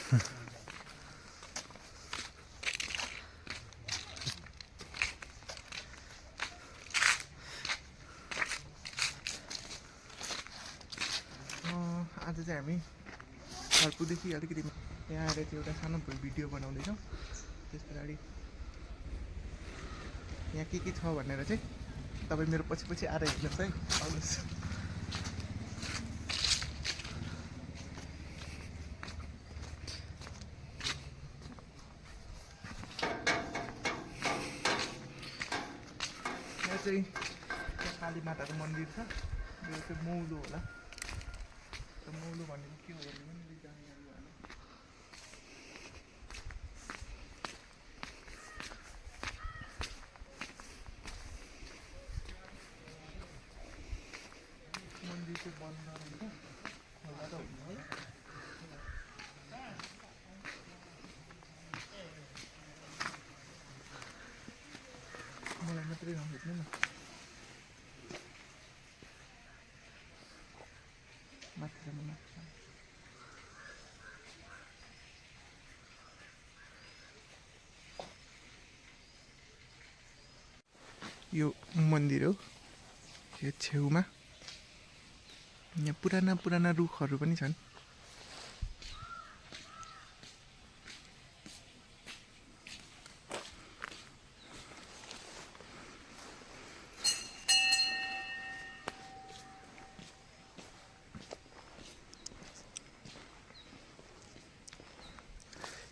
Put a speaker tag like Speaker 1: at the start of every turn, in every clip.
Speaker 1: आज चाहिँ हामी हर्पुदेखि अलिकति यहाँ आएर चाहिँ एउटा सानो भिडियो बनाउँदैछौँ। त्यस पछाडि यहाँ के छ भनेर चाहिँ तपाईँ मेरो पछि पछि आएर हेर्नुहोस् है। आउनुहोस्। यहाँ चाहिँ काली माताको मन्दिर छ। यो चाहिँ मौलो होला। मौलो भनेको के हो भने मैले जानेको होला। मन्दिर चाहिँ बन्द रहेछ, खोला त हुन्छ है। मलाई मात्रै नभेट्नु न। माथि जानु माथि। यो मन्दिर हो। यो छेउमा यहाँ पुराना पुराना रुखहरू पनि छन्।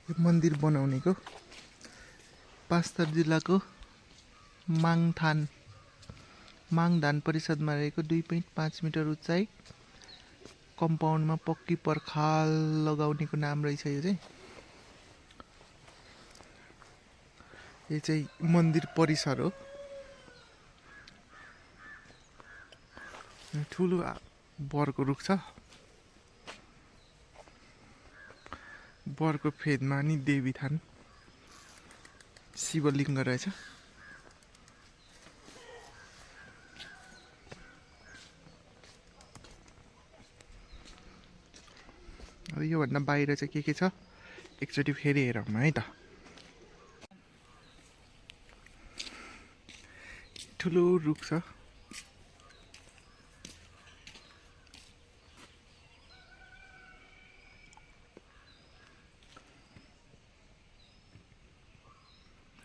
Speaker 1: यो मन्दिर बनाउनेको पाँचथर जिल्लाको माङधान परिषदमा रहेको 2.5 मिटर उचाइ कम्पाउन्डमा पक्की पर्खाल लगाउनेको नाम रहेछ। यो चाहिँ मन्दिर परिसर हो। ठुलो बरको रुख छ। बरको फेदमा नि देवी थान शिवलिङ्ग रहेछ। अब योभन्दा बाहिर चाहिँ के छ एकचोटि फेरि हेरौँ है त। ठुलो रुख छ।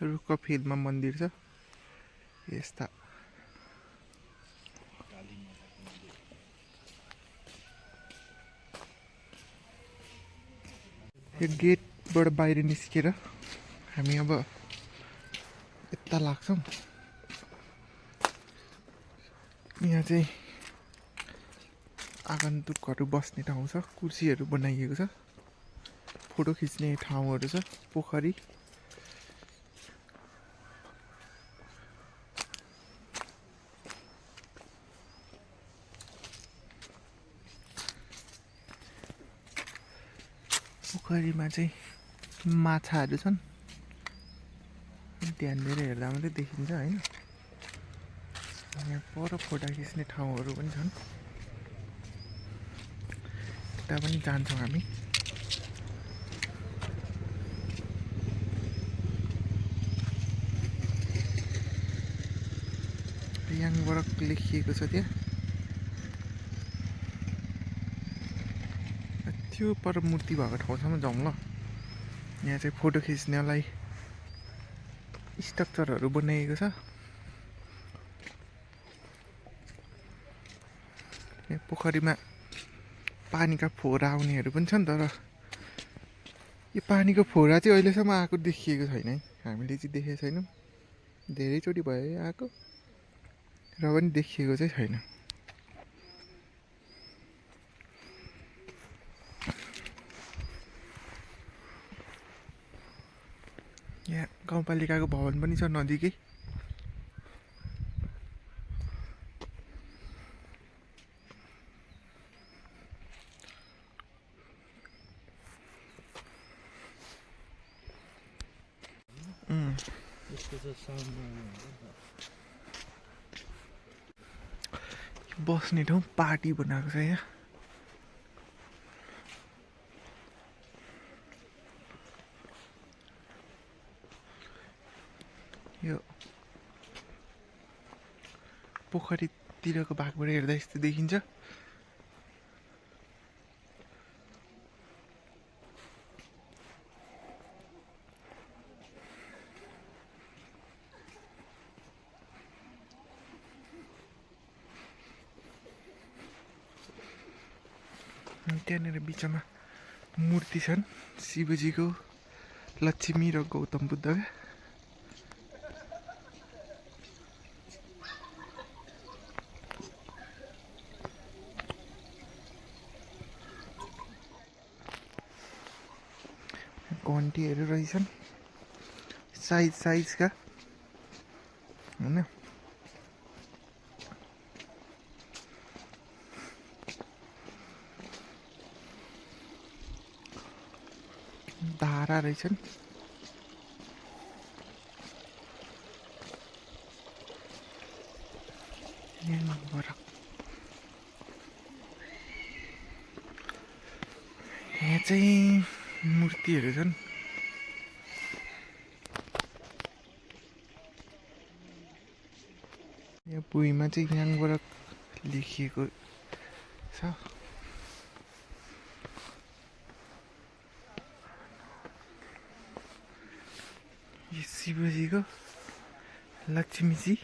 Speaker 1: रुखको फेदमा मन्दिर छ। यस्ता यो गेटबाट बाहिर निस्केर हामी अब यता लाग्छौँ। यहाँ चाहिँ आगन्तुकहरू बस्ने ठाउँ छ। कुर्सीहरू बनाइएको छ। फोटो खिच्ने ठाउँहरू छ। पोखरी पोखरीमा चाहिँ माछाहरू छन्। ध्यान दिएर हेर्दा मात्रै देखिन्छ हैन। यहाँ पर फोटो खिच्ने ठाउँहरू पनि छन्। त्यता पनि जान्छौँ हामी। याङबाट लेखिएको छ त्यहाँ। त्यो पर मूर्ति भएको ठाउँसम्म जाउँ ल। यहाँ चाहिँ फोटो खिच्नलाई स्ट्रक्चरहरू बनाइएको छ। यहाँ पोखरीमा पानीका फोहरा आउनेहरू पनि छन्। तर यो पानीको फोहरा चाहिँ अहिलेसम्म आएको देखिएको छैन है। हामीले चाहिँ देखेको छैनौँ। धेरैचोटि भयो आएको र पनि देखिएको चाहिँ छैन। यहाँ गाउँपालिकाको भवन पनि छ नजिकै। बस्ने ठाउँ पार्टी बनाएको छ यहाँ। यो पोखरीतिरको भागबाट हेर्दा यस्तो देखिन्छ। त्यहाँनिर बिचमा मूर्ति छन् शिवजीको, लक्ष्मी र गौतम बुद्धका। घन्टीहरू रहेछन् साइजका होइन। धारा रहेछन्। यहाँ चाहिँ मूर्तिहरू छन्। यहाँ भुइँमा चाहिँ याङबाट लेखिएको छ। यो शिवजीको, लक्ष्मीजी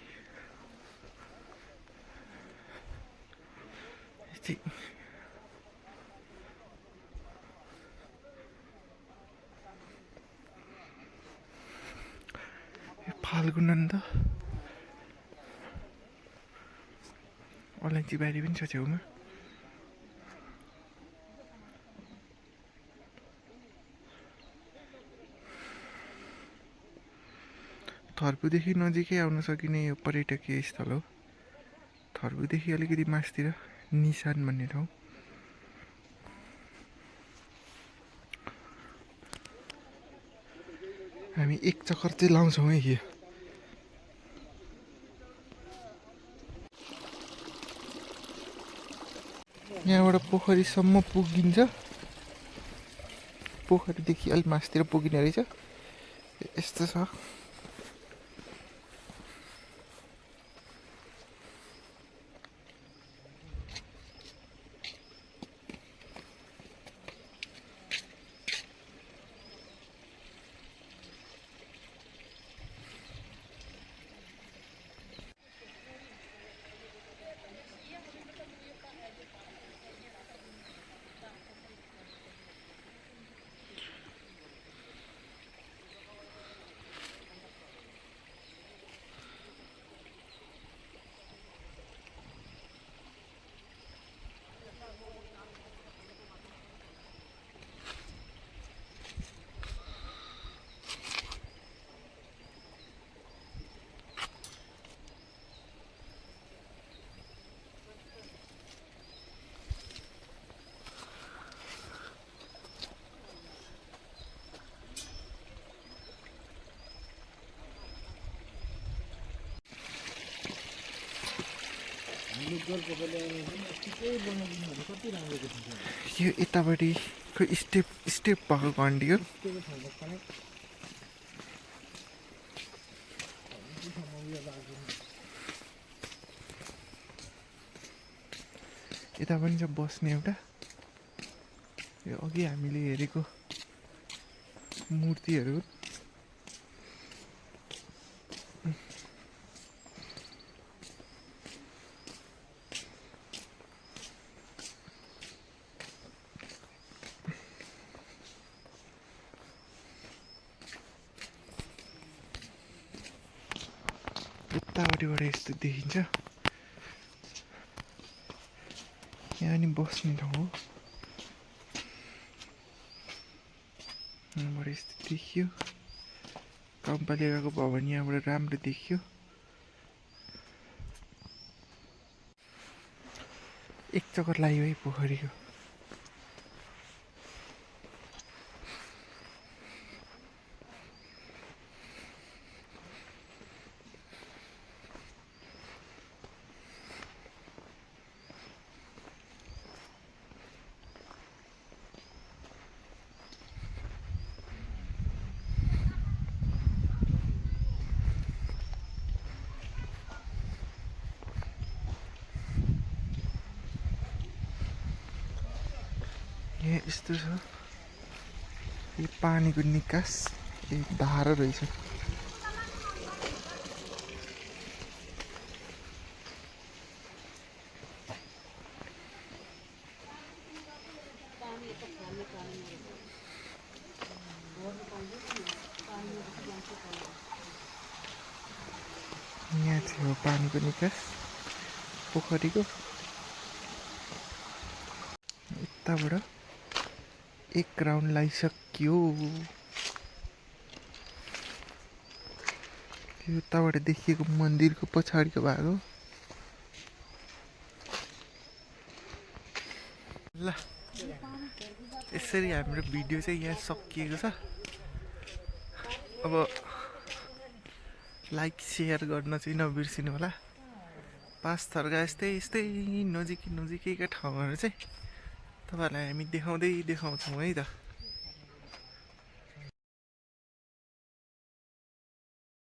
Speaker 1: फाल्गुनन्द अलैँची बारी पनि छ छेउमा। थर्पुदेखि नजिकै आउन सकिने यो पर्यटकीय स्थल हो। थर्पुदेखि अलिकति मासतिर निशान भन्ने ठाउँ। हामी एक चक्कर चाहिँ लाउँछौँ है। यो यहाँबाट पोखरीसम्म पुगिन्छ। पोखरीदेखि अलिक मासतिर पुगिने रहेछ। यस्तो छ। यो यतापट्टि खै स्टेप भएको घन्टी हो। यता पनि छ बस्ने एउटा। यो अघि हामीले हेरेको मूर्तिहरू। यतापट्टिबाट यस्तो देखिन्छ। यहाँ नि बस्ने ठाउँ हो। यहाँबाट यस्तो देखियो। गाउँपालिकाको भवन यहाँबाट राम्रो देखियो। एक चक्कर लाग्यो है पोखरीको। यस्तो छ यो पानीको निकास धारा रहेछ। यहाँ चाहिँ हो पानीको निकास पोखरीको। यताबाट एक राउन्ड लगाइसक्यो। त्यो उताबाट देखिएको मन्दिरको पछाडिको भाग हो। ल यसरी हाम्रो भिडियो चाहिँ यहाँ सकिएको छ। अब लाइक सेयर गर्न चाहिँ नबिर्सिनु होला। पाँचथरका यस्तै नजिकैका ठाउँहरू चाहिँ तपाईँहरूलाई हामी देखाउँछौँ है त।